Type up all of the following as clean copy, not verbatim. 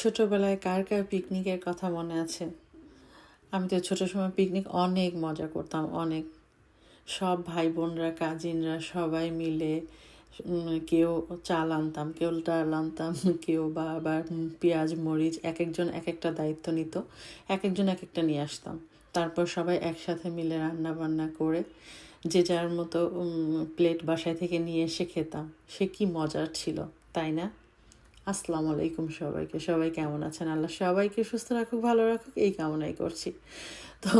ছোটবেলায় কার কার পিকনিকের কথা মনে আছে? আমি তো ছোট সময় পিকনিক অনেক মজা করতাম, অনেক। সব ভাই বোনরা, কাজিনরা সবাই মিলে কেউ চাল আনতাম, কেউ ডাল আনতাম, কেউ বা আবার পেঁয়াজ মরিচ, এক একজন এক একটা দায়িত্ব নিত, এক একজন এক একটা নিয়ে আসতাম। তারপর সবাই একসাথে মিলে রান্না বান্না করে যে যার মতো প্লেট বাসায় থেকে নিয়ে এসে খেতাম। সে কি মজার ছিল, তাই না? আসসালামু আলাইকুম সবাইকে। সবাই কেমন আছেন? আল্লাহ সবাইকে সুস্থ রাখুক, ভালো রাখুক, এই কামনাই করছি। তো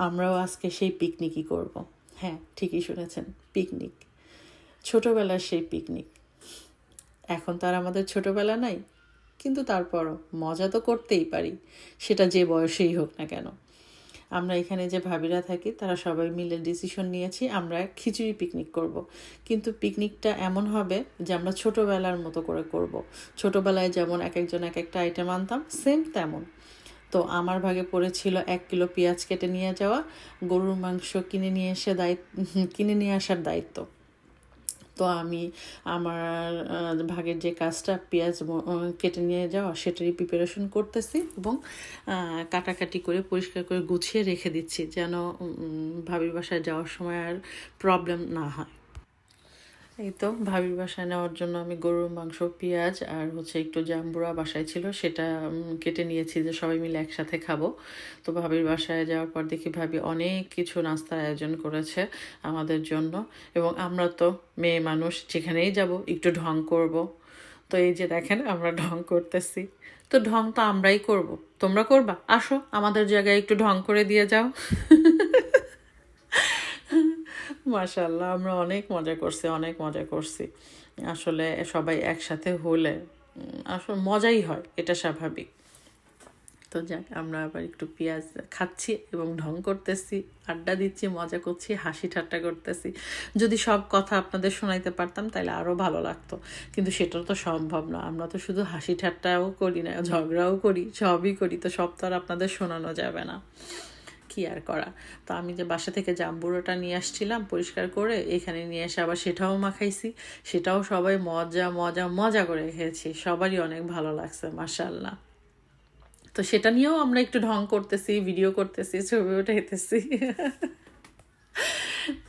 আমরাও আজকে সেই পিকনিকই করব। হ্যাঁ, ঠিকই শুনেছেন, পিকনিক। ছোটোবেলার সেই পিকনিক। এখন তো আর আমাদের ছোটোবেলা নাই, কিন্তু তারপরও মজা তো করতেই পারি, সেটা যে বয়সেই হোক না কেন। আমরা এখানে যে ভাবিরা থাকি তারা সবাই মিলে ডিসিশন নিয়েছি আমরা খিচুড়ি পিকনিক করব। কিন্তু পিকনিকটা এমন হবে যে আমরা ছোটোবেলার মতো করে করব। ছোটোবেলায় যেমন এক একজন এক একটা আইটেম আনতাম, সেম তেমন। তো আমার ভাগে পড়েছিল 1 কিলো পেঁয়াজ কেটে নিয়ে যাওয়া, গরুর মাংস কিনে নিয়ে আসার দায়িত্ব। তো আমি আমার ভাগের যে কাজটা পেঁয়াজ কেটে নিয়ে যাওয়া, সেটারই প্রিপারেশন করতেছি এবং কাটাকাটি করে পরিষ্কার করে গুছিয়ে রেখে দিচ্ছি, যেন ভাবির বাসায় যাওয়ার সময় আর প্রবলেম না হয়। এই তো ভাবির বাসায় নেওয়ার জন্য আমি গরুর মাংস, পেঁয়াজ আর একটু জাম্বুরা বাসায় ছিল, সেটা কেটে নিয়েছি যে সবাই মিলে একসাথে খাবো। তো ভাবির বাসায় যাওয়ার পর দেখি ভাবি অনেক কিছু নাস্তার আয়োজন করেছে আমাদের জন্য। এবং আমরা তো মেয়ে মানুষ, যেখানেই যাব একটু ঢং করব। তো এই যে দেখেন আমরা ঢং করতেছি। তো ঢং তো আমরাই করব, তোমরা করবা? আসো আমাদের জায়গায় একটু ঢং করে দিয়ে যাও। মাশাআল্লাহ, আমরা অনেক মজা করছি, অনেক মজা করছি। আসলে সবাই একসাথে হলে আসলে মজাই হয়, এটা স্বাভাবিক। তো যাক, আমরা আবার একটু পেঁয়াজ খাচ্ছি এবং ঢং করতেছি, আড্ডা দিচ্ছি, মজা করছি, হাসি ঠাট্টা করতেছি। যদি সব কথা আপনাদের শোনাইতে পারতাম তাহলে আরও ভালো লাগতো, কিন্তু সেটাও তো সম্ভব না। আমরা তো শুধু হাসি ঠাট্টাও করি না, ঝগড়াও করি, সবই করি। তো সব তো আর আপনাদের শোনানো যাবে না, কি আর করা। তো আমি যে বাসা থেকে জাম্বুরাটা নিয়ে আসছিলাম পরিষ্কার করে, এখানে নিয়ে এসে আবার সেটাও মাখাইছি। সেটাও সবাই মজা মজা মজা করে খেয়েছি, সবারই অনেক ভালো লাগছে মাশাআল্লাহ। তো সেটা নিয়েও আমরা একটু ঢং করতেছি, ভিডিও করতেছি, ছবি উঠাইতেছি।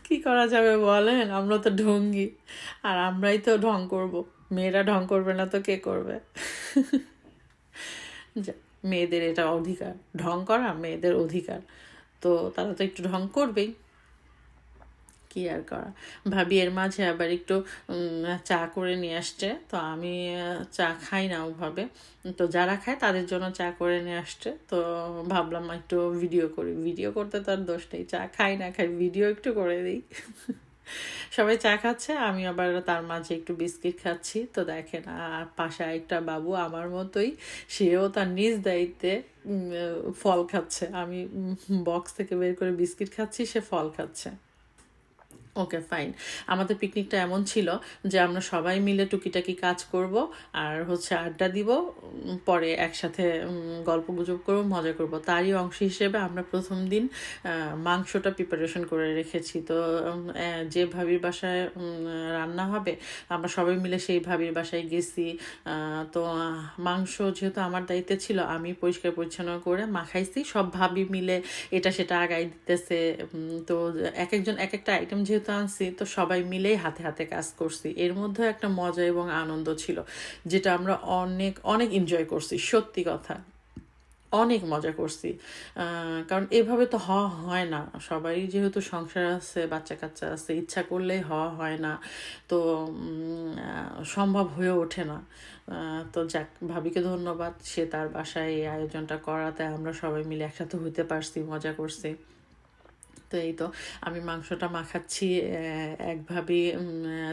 কি করা যাবে বলেন, আমরা তো ঢঙ্গি, আর আমরাই তো ঢং করব। মেয়েরা ঢং করবে না তো কে করবে? যা, মেয়েদের এটা অধিকার, ঢং করা মেয়েদের অধিকার। তো তারা তো একটু ঢং করবেই, কি আর করা। ভাবি এর মাঝে আবার একটু চা করে নিয়ে আসছে। তো আমি চা খাই না ওভাবে, তো যারা খায় তাদের জন্য চা করে নিয়ে আসছে। তো ভাবলাম একটু ভিডিও করি। ভিডিও করতে তো আর দোষ নেই, চা খাই না খাই ভিডিও একটু করে দিই। সবাই চা খাচ্ছে, আমি আবার তার মাঝে একটু বিস্কিট খাচ্ছি। তো দেখেন, আর পাশে একটা বাবু আমার মতোই, সেও তার নিজ দায়িত্বে ফল খাচ্ছে। আমি বক্স থেকে বের করে বিস্কিট খাচ্ছি, সে ফল খাচ্ছে। ওকে, ফাইন। আমাদের পিকনিকটা এমন ছিল যে আমরা সবাই মিলে টুকিটাকি কাজ করব, আর আড্ডা দিব, পরে একসাথে গল্প গুজব করবো, মজা করব। তারই অংশ হিসেবে আমরা প্রথম দিন মাংসটা প্রিপারেশন করে রেখেছি। তো যে ভাবির বাসায় রান্না হবে, আমরা সবাই মিলে সেই ভাবির বাসায় গেছি। তো মাংস যেহেতু আমার দায়িত্বে ছিল, আমি পরিষ্কার পরিচ্ছন্ন করে মাখাইছি। সব ভাবি মিলে এটা সেটা আগাই দিতেছে। তো এক একজন এক একটা আইটেম যেহেতু আনছি, তো সবাই মিলেই হাতে হাতে কাজ করছি। এর মধ্যে একটা মজা এবং আনন্দ ছিল, যেটা আমরা অনেক অনেক এনজয় করছি, সত্যি কথা অনেক মজা করছি। কারণ এভাবে তো হওয়া হয় না, সবাই যেহেতু সংসার আছে, বাচ্চা কাচ্চা আছে, ইচ্ছা করলেই হওয়া হয় না। তো সম্ভব হয়ে ওঠে না। তো যাক, ভাবিকে ধন্যবাদ, সে তার বাসায় এই আয়োজনটা করাতে আমরা সবাই মিলে একসাথে হইতে পারছি, মজা করছি। তো এই তো আমি মাংসটা মাখাচ্ছি, একভাবে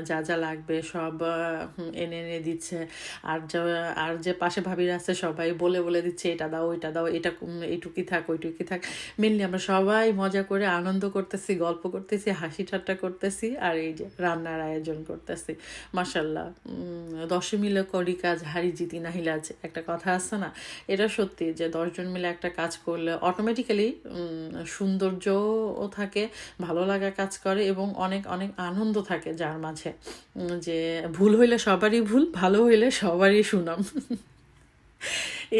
যা যা লাগবে সব এনে এনে দিচ্ছে। আর যে পাশে ভাবিরা আছে সবাই বলে বলে দিচ্ছে, এটা দাও, ওইটা দাও, এটা এইটুকি থাক, ওইটুকি থাক। মেনলি আমরা সবাই মজা করে আনন্দ করতেছি, গল্প করতেছি, হাসি ঠাট্টা করতেছি, আর এই যে রান্নার আয়োজন করতেছি। মাশাল্লাহ, 10 মিলে করি কাজ, হারি জিতি নাহিলাজ, একটা কথা আছে না? এটা সত্যি যে 10 জন মিলে একটা কাজ করলে অটোমেটিক্যালি সৌন্দর্যও থাকে, ভালো লাগা কাজ করে, এবং অনেক অনেক আনন্দ থাকে যার মাঝে। যে ভুল হইলে সবারই ভুল, ভালো হইলে সবারই সুনাম।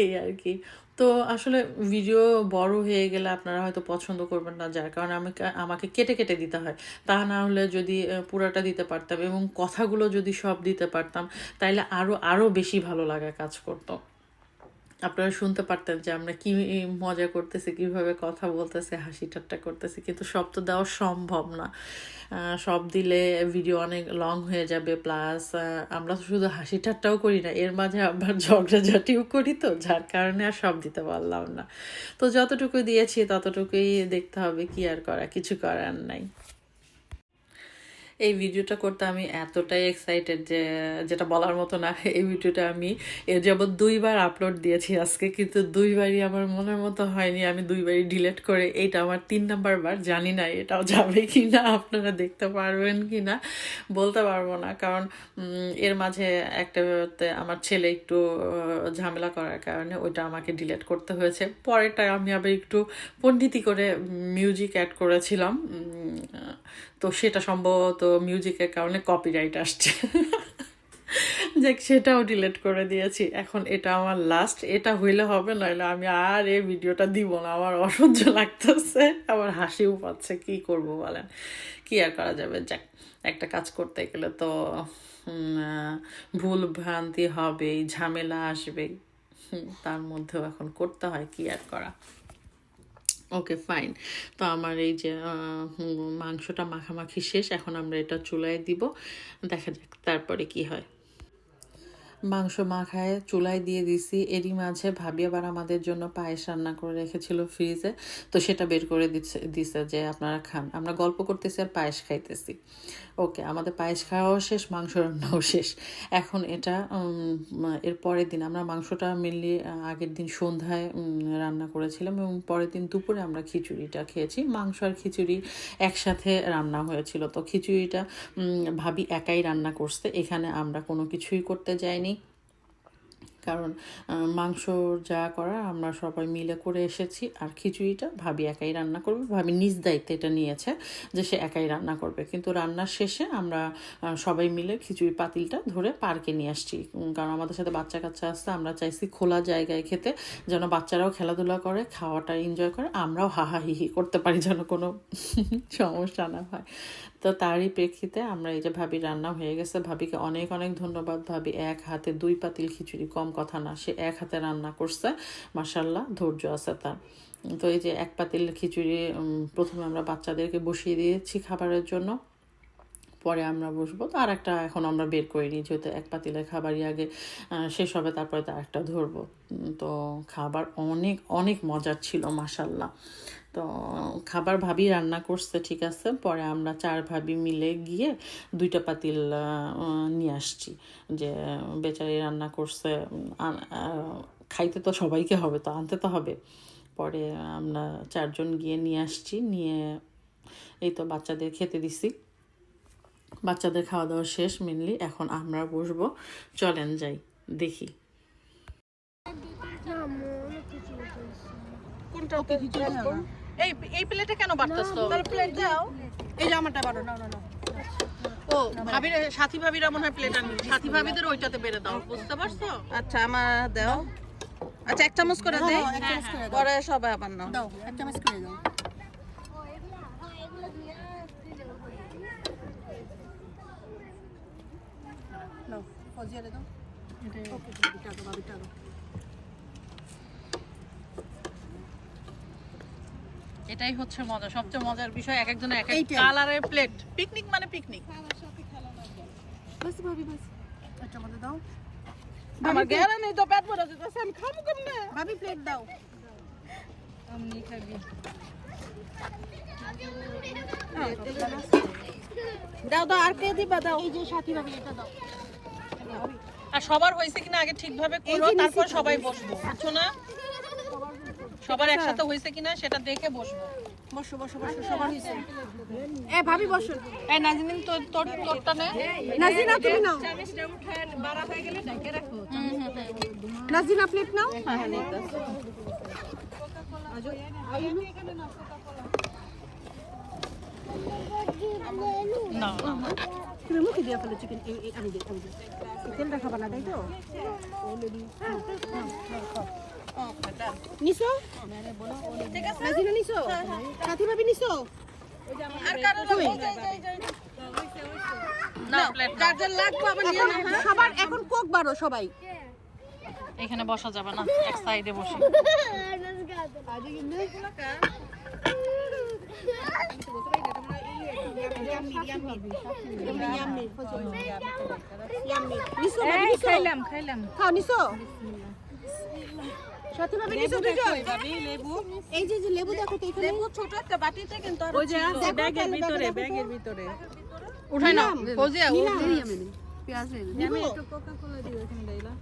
এই আর কি। তো আসলে ভিডিও বড় হয়ে গেলে আপনারা হয়তো পছন্দ করবেন না, যার কারণে আমাকে কেটে কেটে দিতে হয়। তা না হলে যদি পুরাটা দিতে পারতাম এবং কথাগুলো যদি সব দিতে পারতাম, তাইলে আরও আরও বেশি ভালো লাগা কাজ করতো। আপনারা শুনতে পারতেন যে আমরা কি মজা করতেছি, কিভাবে কথা বলতেছি, হাসি ঠাট্টা করতেছি, কিন্তু সব তো দেওয়া সম্ভব না। সব দিলে ভিডিও অনেক লং হয়ে যাবে, প্লাস আমরা তো শুধু হাসি ঠাট্টাও করি না, এর মাঝে আবার ঝগড়াঝাটিও করি, তো যার কারণে আর সব দিতে পারলাম না। তো যতটুকু দিয়েছি ততটুকুই দেখতে হবে, কি আর করা, কিছু করার নাই। এই ভিডিওটা করতে আমি এতটাই এক্সাইটেড যে যেটা বলার মতো না। এই ভিডিওটা আমি এর যাবৎ 2বার আপলোড দিয়েছি আজকে, কিন্তু 2বারই আমার মনের মতো হয়নি। আমি 2বারই ডিলিট করে, এইটা আমার 3 নাম্বার বার। জানি না এটাও যাবে কি না, আপনারা দেখতে পারবেন কি না বলতে পারবো না, কারণ এর মাঝে একটা আমার ছেলে একটু ঝামেলা করার কারণে ওইটা আমাকে ডিলিট করতে হয়েছে। পরেরটা আমি আবার একটু পণ্ডিতি করে মিউজিক অ্যাড করেছিলাম, তো সেটা সম্ভবত মিউজিকের কারণে কপিরাইট আসছে। যাক, সেটাও ডিলিট করে দিয়েছি। এখন এটা আমার লাস্ট, এটা হইলে হবে, নইলে আমি আর এই ভিডিওটা দিব না। আমার অসহ্য লাগতেছে, আমার হাসিও পাচ্ছে, কি করব বলেন, কি আর করা যাবে। যাক, একটা কাজ করতে গেলে তো ভুল ভ্রান্তি হবেই, ঝামেলা আসবেই, তার মধ্যেও এখন করতে হয়, কি আর করা। ওকে, ফাইন। তো আমার এই যে মাংসটা মাখামাখি শেষ, এখন আমরা এটা চুলায় দিব, দেখা যাক তারপরে কি হয়। মাংস মাখায় চুলায় দিয়ে দিছি, এরই মাঝে ভাবি আবার আমাদের জন্য পায়েস রান্না করে রেখেছিল ফ্রিজে, তো সেটা বের করে দিছে যে আপনারা খান। আমরা গল্প করতেছি আর পায়েস খাইতেছি। ওকে, আমাদের পায়েস খাওয়াও শেষ, মাংস রান্নাও শেষ। এখন এটা এর পরের দিন আমরা মাংসটা মেনলি আগের দিন সন্ধ্যায় রান্না করেছিলাম, এবং পরের দিন দুপুরে আমরা খিচুড়িটা খেয়েছি। মাংস আর খিচুড়ি একসাথে রান্না হয়েছিল। তো খিচুড়িটা ভাবি একাই রান্না করছে, এখানে আমরা কোনো কিছুই করতে যাইনি, কারণ মাংস যা করার আমরা সবাই মিলে করে এসেছি। আর খিচুড়িটা ভাবি একাই রান্না করবে, ভাবি নিজ দায়িত্বে এটা নিয়েছে যে সে একাই রান্না করবে। কিন্তু রান্নার শেষে আমরা সবাই মিলে খিচুড়ি পাতিলটা ধরে পার্কে নিয়ে আসছি, কারণ আমাদের সাথে বাচ্চা কাচ্চা আসছে। আমরা চাইছি খোলা জায়গায় খেতে, যেন বাচ্চারাও খেলাধুলা করে, খাওয়াটা এনজয় করে, আমরাও হাহাহিহি করতে পারি, যেন কোনো সমস্যা না হয়। তো তারই প্রেক্ষিতে আমরা এই যে ভাবি রান্না হয়ে গেছে, ভাবিকে অনেক অনেক ধন্যবাদ। ভাবি এক হাতে 2 পাতিল খিচুড়ি, কম কথা না, সে এক হাতে রান্না করছে, মাশাআল্লাহ, ধৈর্য আছে তার। তো এই যে 1 পাতিল খিচুড়ি প্রথমে আমরা বাচ্চাদেরকে বসিয়ে দিয়েছি খাবারের জন্য, পরে আমরা বসবো। তো আর একটা এখন আমরা বের করিনি, যেহেতু 1 পাতিলের খাবারই আগে শেষ হবে, তারপরে তো আরেকটা ধরবো। তো খাবার অনেক অনেক মজার ছিল, মাশাআল্লাহ। তো খাবার ভাবি রান্না করছে, ঠিক আছে। পরে আমরা 4 ভাবি মিলে গিয়ে 2টা পাতিল নিয়ে আসছি, যে বেচারি রান্না করছে, খাইতে তো সবাইকে হবে, তো আনতে তো হবে। পরে আমরা 4 জন গিয়ে নিয়ে আসছি, নিয়ে এই তো বাচ্চাদের খেতে দিছি। বাচ্চাদের খাওয়া দাওয়া শেষ মেনলি, এখন আমরা বসবো। চলেন যাই দেখি। কোনটা ওকে খিচুড়ি খাবো? এই প্লেটে কেন বাড়তেছো? তার প্লেট দাও। এই জামাটা বাড়ো, না না না। ও ভাবির সাথী ভাবিরা মনে হয় প্লেট আনবে, সাথী ভাবিদের ওইটাতে বেড়ে দাও, বুঝতে পারছো? আচ্ছা, আমার দাও। আচ্ছা, 1 চামচ করে দেই, পরে সবাই আবার নাও। দাও 1 চামচ করে দাও। নাও ফজিয়ারে দাও। ওকে, বিটা দাও, বিটা দাও। এটাই হচ্ছে মজা, সবচেয়ে মজার বিষয়, এক একজনের এক এক কালারের প্লেট। পিকনিক মানে পিকনিক। বাস ভাবি, বাস। আচ্ছা, মধ্যে দাও। আমার গেরা নেই তো, পেট ভরে যাচ্ছে, আমি খাবো কেমনে? ভাবি প্লেট দাও। আমি খাবি। দাও দাও, আর কে দিবা? দাও। এই যে সাথী ভাবি, এটা দাও। আর সবার হয়েছে কিনা আগে ঠিকভাবে করো, তারপর সবাই বসবো, বুঝছো না? সবার একসাথে হয়েছে কিনা সেটা দেখে বসবো। বসো বসো বসো, সবার হইছে। এ ভাবি বসো। এই নাজনীন, তোরটা নে। নাজিনা তুমি নাও। চামিচটা উঠায় বাড়া হয়ে গেলে ঢেকে রাখো। নাজিনা প্লেট নাও। হ্যাঁ হ্যাঁ, নিতে না তুমি মুখে দিয়ে ফেলো চিকেন। আমি দিই, আমি দিই। তেলটা খাবা না, তাই তো? অলরেডি। নিছো নাজিনা নিছো সাথী ভাবি নিছো আর কারো লাগবে না যার যার লাগবে আবার নিয়ে নাও হ্যাঁ সবার এখন কোক বারো সবাই এখানে বসা যাবে না, এক সাইডে বসি। খাইলাম খাইলাম খাও নিছো সাথী ভাবি নিছো দুজন লেবু এই যে যে লেবু দেখো তো এখানে লেবু ছোট একটা বাটিতে কিন্তু আর ওই যে ব্যাগের ভিতরে উঠাই নাও ফজিয়া পেঁয়াজ আমি একটু কোকা কোলা দিও এখানে লাইলা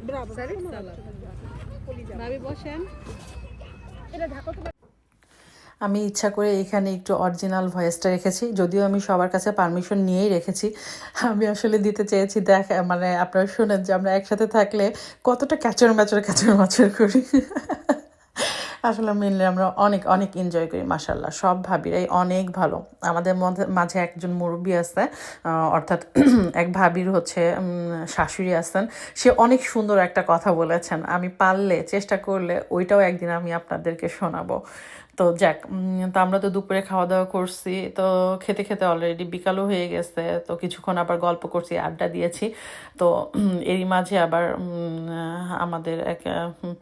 ব্রাভো ভাবি বসেন এটা ঢাকো তো আমি ইচ্ছা করে এখানে একটু অরিজিনাল ভয়েসটা রেখেছি, যদিও আমি সবার কাছে পারমিশন নিয়েই রেখেছি। আমি আসলে দিতে চেয়েছি মানে আপনারা শোনেন যে আমরা একসাথে থাকলে কতটা ক্যাচর ম্যাচর করি। আসলে মেনলি আমরা অনেক অনেক এনজয় করি, মাশাল্লাহ সব ভাবিরাই অনেক ভালো। আমাদের মাঝে একজন মুরব্বী আছে, অর্থাৎ এক ভাবির হচ্ছে শাশুড়ি আছেন, সে অনেক সুন্দর একটা কথা বলেছেন। আমি পারলে চেষ্টা করলে ওইটাও একদিন আমি আপনাদেরকে শোনাবো। তো যাক, তো আমরা তো দুপুরে খাওয়া দাওয়া করছি, তো খেতে খেতে অলরেডি বিকালও হয়ে গেছে। তো কিছুক্ষণ আবার গল্প করছি, আড্ডা দিয়েছি। তো এরই মাঝে আবার আমাদের এক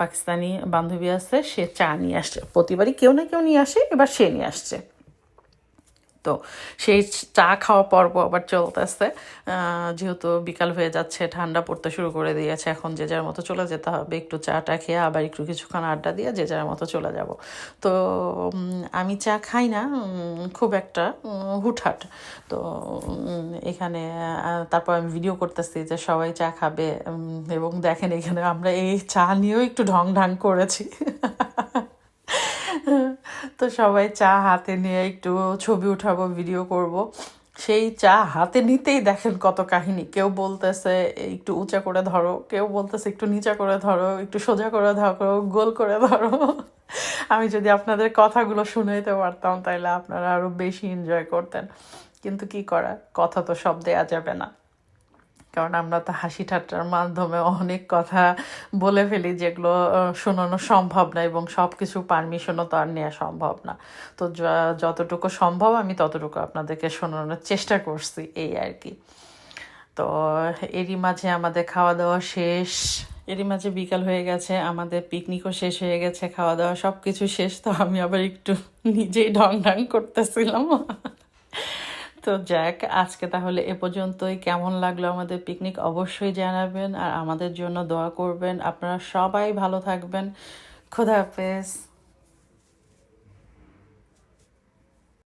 পাকিস্তানি বান্ধবী আছে, সে চা নিয়ে আসছে। প্রতিবারই কেউ না কেউ নিয়ে আসে, এবার সে নিয়ে আসছে। তো সেই চা খাওয়া পর্ব আবার চলতেছে, যেহেতু বিকাল হয়ে যাচ্ছে, ঠান্ডা পড়তে শুরু করে দিয়েছে। এখন যে যার মতো চলে যেতে হবে, একটু চাটা খেয়ে আবার একটু কিছুক্ষণ আড্ডা দিয়ে যে যার মতো চলে যাব। তো আমি চা খাই না খুব একটা, হুটহাট। তো এখানে তারপর আমি ভিডিও করতেছি যে সবাই চা খাবে, এবং দেখেন এখানে আমরা এই চা নিয়েও একটু ঢং করেছি। তো সবাই চা হাতে নিয়ে একটু ছবি উঠাবো, ভিডিও করব। সেই চা হাতে নিতেই দেখেন কত কাহিনী। কেউ বলতেছে একটু উঁচা করে ধরো, কেউ বলতেছে একটু নিচা করে ধরো, একটু সোজা করে ধরো, গোল করে ধরো। আমি যদি আপনাদের কথাগুলো শুনাইতে পারতাম তাহলে আপনারা আরো বেশি এনজয় করতেন, কিন্তু কি করা, কথা তো সব দেয়া যাবে না। কারণ আমরা তো হাসি ঠাট্টার মাধ্যমে অনেক কথা বলে ফেলি যেগুলো শোনানো সম্ভব না, এবং সব কিছু পারমিশনও তো আর নেওয়া সম্ভব না। তো যতটুকু সম্ভব আমি ততটুকু আপনাদেরকে শোনানোর চেষ্টা করছি, এই আর কি। তো এরই মাঝে আমাদের খাওয়া দাওয়া শেষ, এরই মাঝে বিকাল হয়ে গেছে, আমাদের পিকনিকও শেষ হয়ে গেছে, খাওয়া দাওয়া সব কিছু শেষ। তো আমি আবার একটু নিজেই ঢং করতেছিলাম। তো যাক, আজকে তাহলে এ পর্যন্তই। কেমন লাগলো আমাদের পিকনিক অবশ্যই জানাবেন, আর আমাদের জন্য দোয়া করবেন। আপনারা সবাই ভালো থাকবেন। খোদা হাফেজ।